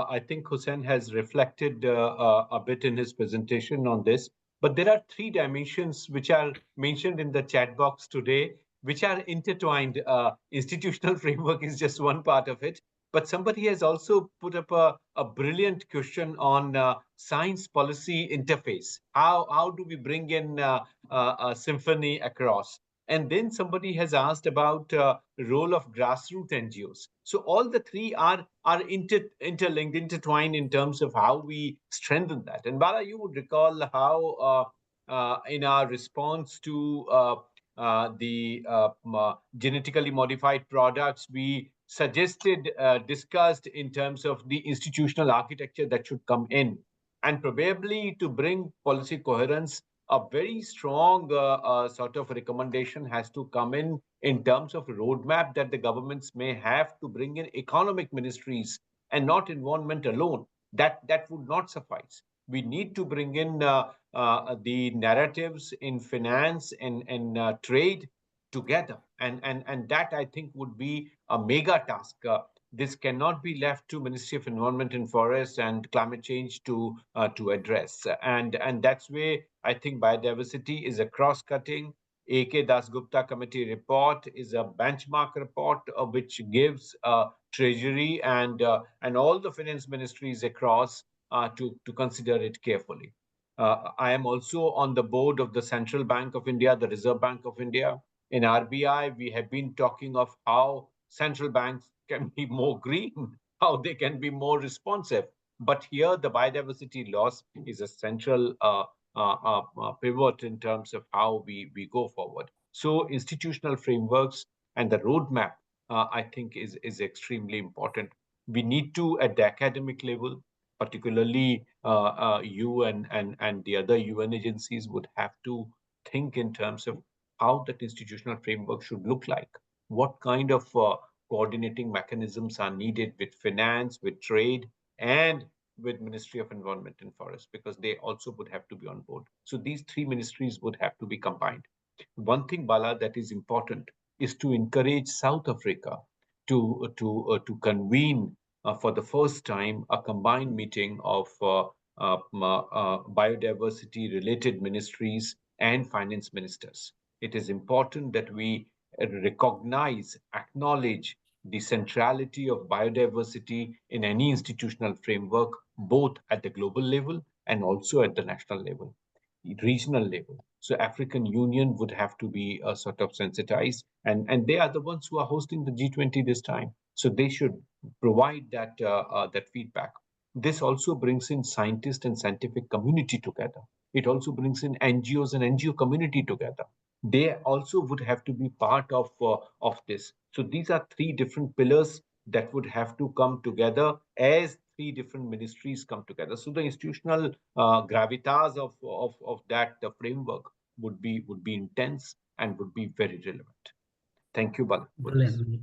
I think Hussein has reflected a bit in his presentation on this, but there are 3 dimensions which are mentioned in the chat box today, which are intertwined. Institutional framework is just one part of it, But somebody has also put up a brilliant question on science policy interface. How do we bring in a symphony across? And then somebody has asked about role of grassroots NGOs. So all the three are interlinked, intertwined in terms of how we strengthen that. And Bala, you would recall how in our response to the genetically modified products, we suggested, discussed in terms of the institutional architecture that should come in. And probably to bring policy coherence, a very strong sort of recommendation has to come in terms of roadmap that the governments may have to bring in economic ministries and not environment alone. That would not suffice. We need to bring in the narratives in finance and trade together, and that I think would be a mega task. This cannot be left to Ministry of Environment and Forest and Climate Change to address, and that's where I think biodiversity is a cross-cutting. A.K. Dasgupta committee report is a benchmark report which gives Treasury and all the finance ministries across to consider it carefully. I am also on the board of the Central Bank of India, the Reserve Bank of India. In RBI, we have been talking of how central banks can be more green, how they can be more responsive. But here, the biodiversity loss is a central pivot in terms of how we go forward. So institutional frameworks and the roadmap, I think, is extremely important. We need to, at the academic level, particularly you and the other UN agencies, would have to think in terms of how that institutional framework should look like. What kind of coordinating mechanisms are needed with finance, with trade, and with Ministry of Environment and Forest, because they also would have to be on board. So these three ministries would have to be combined. One thing, Bala, that is important is to encourage South Africa to convene for the first time a combined meeting of biodiversity-related ministries and finance ministers. It is important that we recognize, acknowledge the centrality of biodiversity in any institutional framework, both at the global level and also at the national level, regional level. So African Union would have to be sort of sensitized, and they are the ones who are hosting the G20 this time. So they should provide that feedback. This also brings in scientists and scientific community together. It also brings in NGOs and NGO community together. They also would have to be part of this. So these are three different pillars that would have to come together as three different ministries come together. So the institutional gravitas of that framework would be intense and would be very relevant. Thank you, Bala.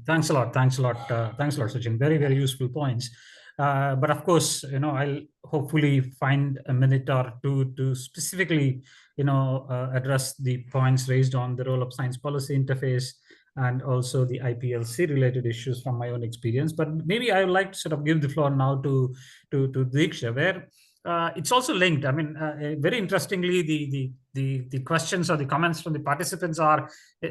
Thanks a lot. Thanks a lot, Sachin. Very, very useful points. But of course, I'll hopefully find a minute or two to specifically, address the points raised on the role of science policy interface and also the IPLC related issues from my own experience. But maybe I would like to sort of give the floor now to Diksha, where it's also linked. I mean, very interestingly, the questions or the comments from the participants are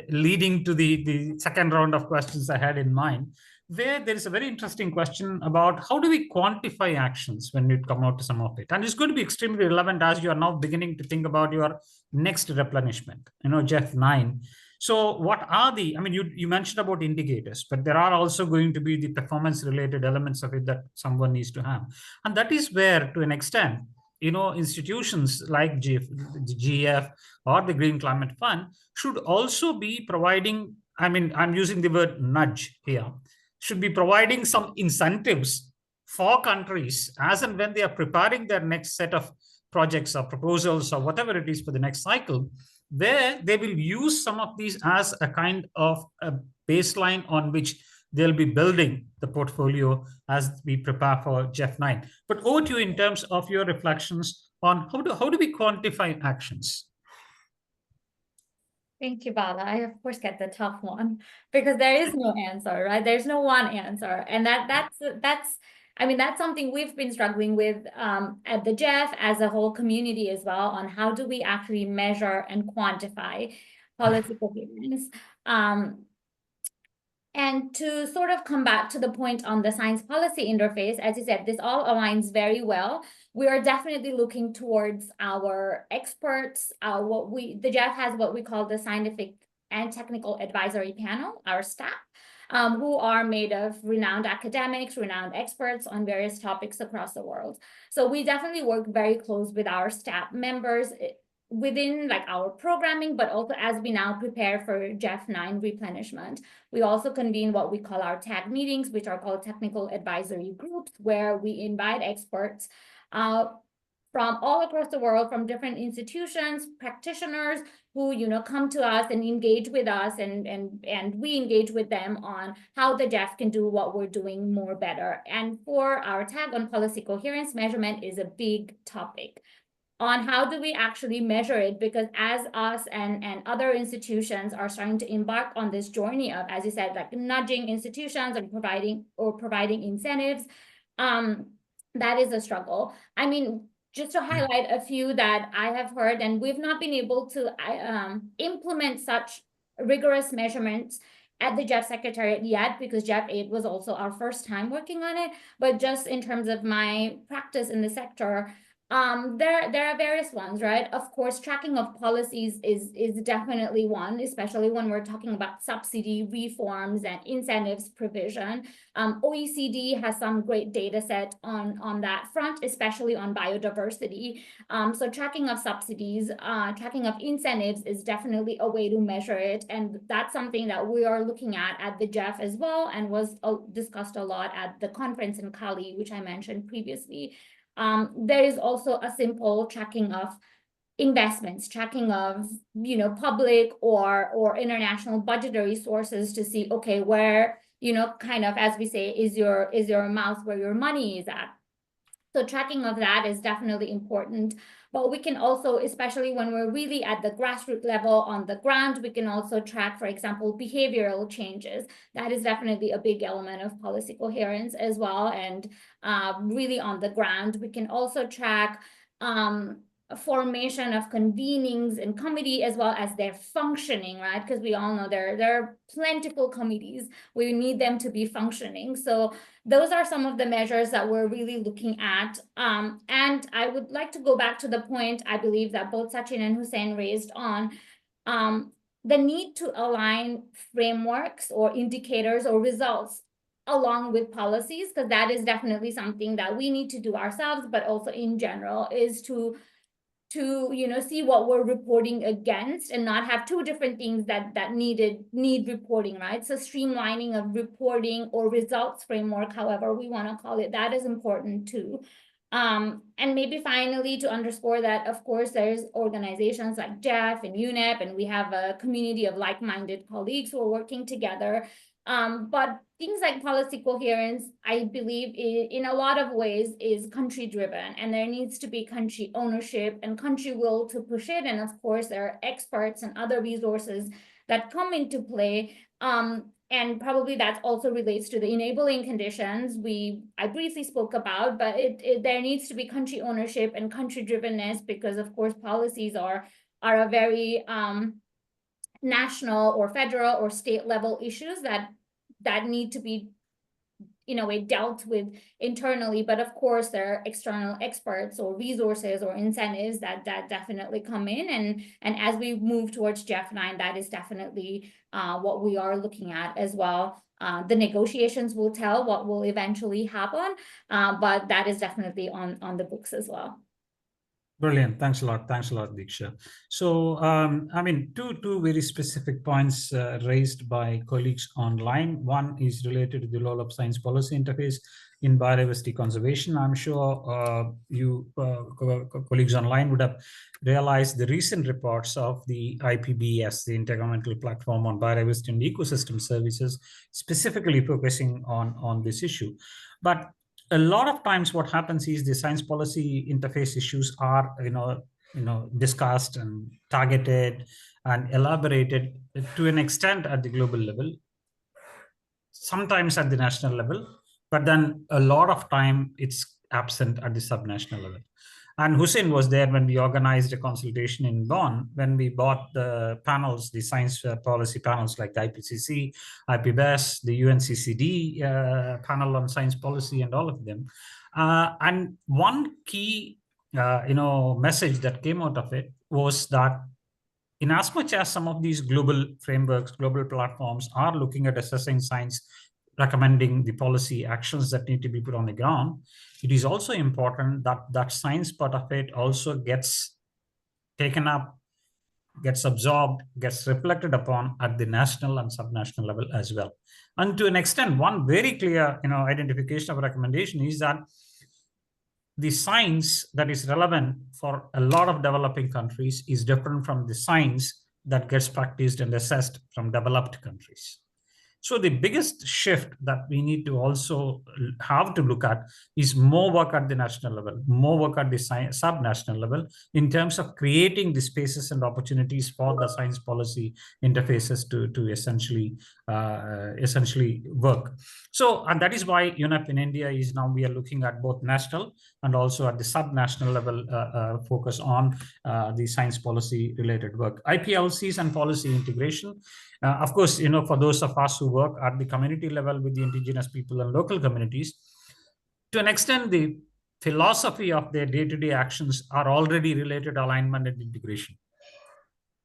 leading to the second round of questions I had in mind, where there is a very interesting question about how do we quantify actions when you come out to some of it. And it's going to be extremely relevant as you are now beginning to think about your next replenishment, Jeff 9. So what are I mean, you mentioned about indicators, but there are also going to be the performance related elements of it that someone needs to have. And that is where, to an extent, institutions like the GF or the Green Climate Fund should also be providing, I mean, I'm using the word nudge here, should be providing some incentives for countries as and when they are preparing their next set of projects or proposals or whatever it is for the next cycle, where they will use some of these as a kind of a baseline on which they'll be building the portfolio as we prepare for Jeff 9. But over to you in terms of your reflections on how do we quantify actions? Thank you, Bala. I, of course, get the tough one because there is no answer, right? There's no one answer. And that's I mean, that's something we've been struggling with at the Jeff as a whole community as well, on how do we actually measure and quantify policy coherence. And to sort of come back to the point on the science policy interface, as you said, this all aligns very well. We are definitely looking towards our experts. The JEF has what we call the Scientific and Technical Advisory Panel, our staff, who are made of renowned academics, renowned experts on various topics across the world. So we definitely work very close with our staff members within like our programming, but also as we now prepare for JEF 9 replenishment. We also convene what we call our TAG meetings, which are called technical advisory groups, where we invite experts from all across the world, from different institutions, practitioners who, you know, come to us and engage with us, and we engage with them on how the JEF can do what we're doing more better. And for our tag on policy coherence, measurement is a big topic on how do we actually measure it, because as us and other institutions are starting to embark on this journey of, as you said, like nudging institutions and providing incentives, that is a struggle. I mean, just to highlight a few that I have heard, and we've not been able to implement such rigorous measurements at the JEF Secretariat yet, because JEF 8 was also our first time working on it. But just in terms of my practice in the sector, there are various ones, right? Of course, tracking of policies is definitely one, especially when we're talking about subsidy reforms and incentives provision. OECD has some great data set on that front, especially on biodiversity. So tracking of subsidies, tracking of incentives is definitely a way to measure it. And that's something that we are looking at the JEF as well, and was discussed a lot at the conference in Cali, which I mentioned previously. There is also a simple tracking of investments, tracking of, you know, public or international budgetary sources to see, okay, where, you know, kind of, as we say, is your mouth where your money is at. So tracking of that is definitely important. But we can also, especially when we're really at the grassroots level on the ground, we can also track, for example, behavioral changes. That is definitely a big element of policy coherence as well. And really on the ground, we can also track formation of convenings and committee as well as their functioning, right? Because we all know there are plentiful committees. We need them to be functioning. So those are some of the measures that we're really looking at. And I would like to go back to the point I believe that both Sachin and Hussein raised on the need to align frameworks or indicators or results along with policies, because that is definitely something that we need to do ourselves, but also in general is to you know, see what we're reporting against and not have two different things that need reporting, right? So streamlining of reporting or results framework, however we want to call it, that is important too. And maybe finally to underscore that, of course, there's organizations like JEF and UNEP, and we have a community of like-minded colleagues who are working together. But things like policy coherence, I believe in a lot of ways is country driven, and there needs to be country ownership and country will to push it. And of course, there are experts and other resources that come into play. And probably that also relates to the enabling conditions I briefly spoke about, but there needs to be country ownership and country drivenness, because of course policies are a very national or federal or state level issues that need to be, in a way, dealt with internally. But of course, there are external experts or resources or incentives that definitely come in. And as we move towards JEF 9, that is definitely what we are looking at as well. The negotiations will tell what will eventually happen, but that is definitely on the books as well. Brilliant. Thanks a lot. Thanks a lot, Diksha. So, I mean, two very specific points raised by colleagues online. One is related to the role of science policy interface in biodiversity conservation. I'm sure you colleagues online would have realized the recent reports of the IPBS, the Intergovernmental Platform on Biodiversity and Ecosystem Services, specifically focusing on this issue. But a lot of times what happens is the science policy interface issues are, discussed and targeted and elaborated to an extent at the global level, sometimes at the national level, but then a lot of time it's absent at the subnational level. And Hussein was there when we organized a consultation in Bonn, when we bought the panels, the science policy panels like the IPCC, IPBES, the UNCCD panel on science policy, and all of them. And one key message that came out of it was that in as much as some of these global frameworks, global platforms are looking at assessing science, recommending the policy actions that need to be put on the ground, it is also important that that science part of it also gets taken up, gets absorbed, gets reflected upon at the national and subnational level as well. And to an extent, one very clear identification of a recommendation is that the science that is relevant for a lot of developing countries is different from the science that gets practiced and assessed from developed countries. So the biggest shift that we need to also have to look at is more work at the national level, more work at the subnational level in terms of creating the spaces and opportunities for the science policy interfaces to essentially work. So, and that is why UNEP in India is now we are looking at both national and also at the subnational level focus on the science policy related work. IPLCs and policy integration. Of course, for those of us who work at the community level with the indigenous people and local communities, to an extent, the philosophy of their day-to-day actions are already related to alignment and integration.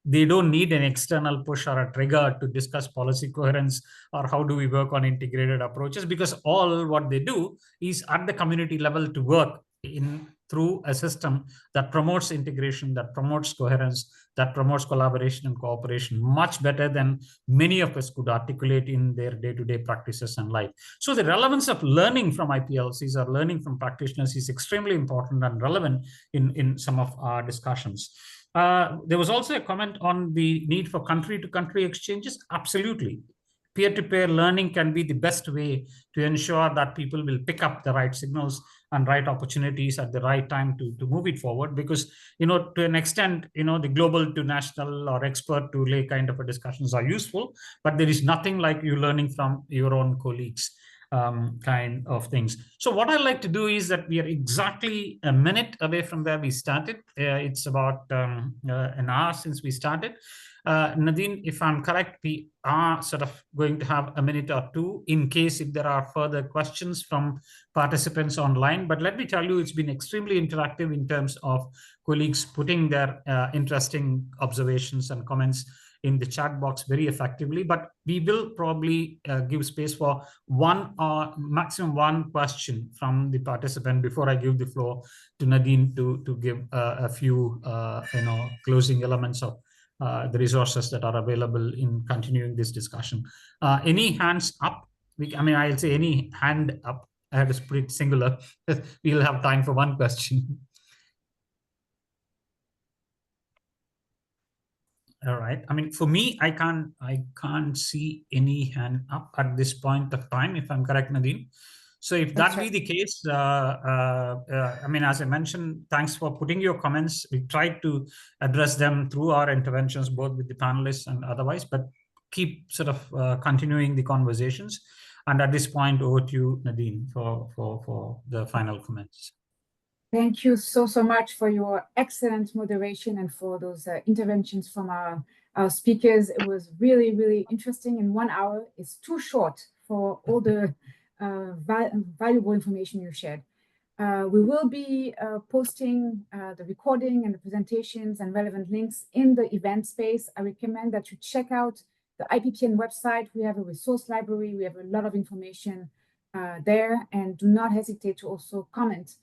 They don't need an external push or a trigger to discuss policy coherence or how do we work on integrated approaches, because all what they do is at the community level to work through a system that promotes integration, that promotes coherence, that promotes collaboration and cooperation much better than many of us could articulate in their day-to-day practices and life. So the relevance of learning from IPLCs or learning from practitioners is extremely important and relevant in some of our discussions. There was also a comment on the need for country-to-country exchanges. Absolutely. Peer-to-peer learning can be the best way to ensure that people will pick up the right signals and right opportunities at the right time to move it forward. Because, to an extent, the global to national or expert to lay kind of a discussions are useful, but there is nothing like you learning from your own colleagues. Kind of things. So what I like to do is that we are exactly a minute away from where we started. It's about an hour since we started. Nadine, if I'm correct, we are sort of going to have a minute or two in case if there are further questions from participants online. But let me tell you, it's been extremely interactive in terms of colleagues putting their interesting observations and comments in the chat box very effectively, but we will probably give space for one or maximum one question from the participant before I give the floor to Nadine to give a few closing elements of the resources that are available in continuing this discussion. Any hands up? I'll say any hand up. I have to put it singular. We'll have time for one question. All right. For me, I can't see any hand up at this point of time, if I'm correct, Nadine. So if that be the case, as I mentioned, thanks for putting your comments. We tried to address them through our interventions, both with the panelists and otherwise, but keep sort of continuing the conversations. And at this point, over to you, Nadine, for the final comments. Thank you so much for your excellent moderation and for those interventions from our speakers. It was really, really interesting, and 1 hour is too short for all the valuable information you shared. We will be posting the recording and the presentations and relevant links in the event space. I recommend that you check out the IPPN website. We have a resource library. We have a lot of information there, and do not hesitate to also comment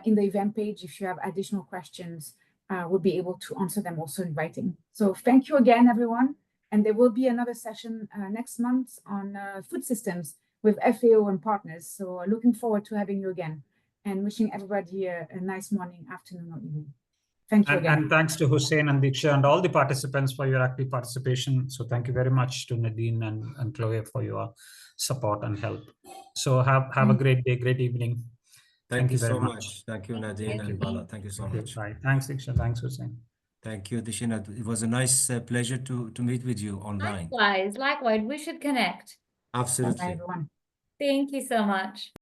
in the event page. If you have additional questions, we'll be able to answer them also in writing. So thank you again, everyone. And there will be another session next month on food systems with FAO and partners. So looking forward to having you again, and wishing everybody a nice morning, afternoon, or evening. Thank you again. And thanks to Hussein and Diksha and all the participants for your active participation. So thank you very much to Nadine and Chloe for your support and help. So have a great day, great evening. Thank you so much. Thank you, Nadine and Bala. Thank you so much. Bye. Thanks, Diksha. Thanks, Hussein. Thank you, Dishina. It was a nice pleasure to meet with you online. Likewise. We should connect. Absolutely. Bye, everyone. Thank you so much.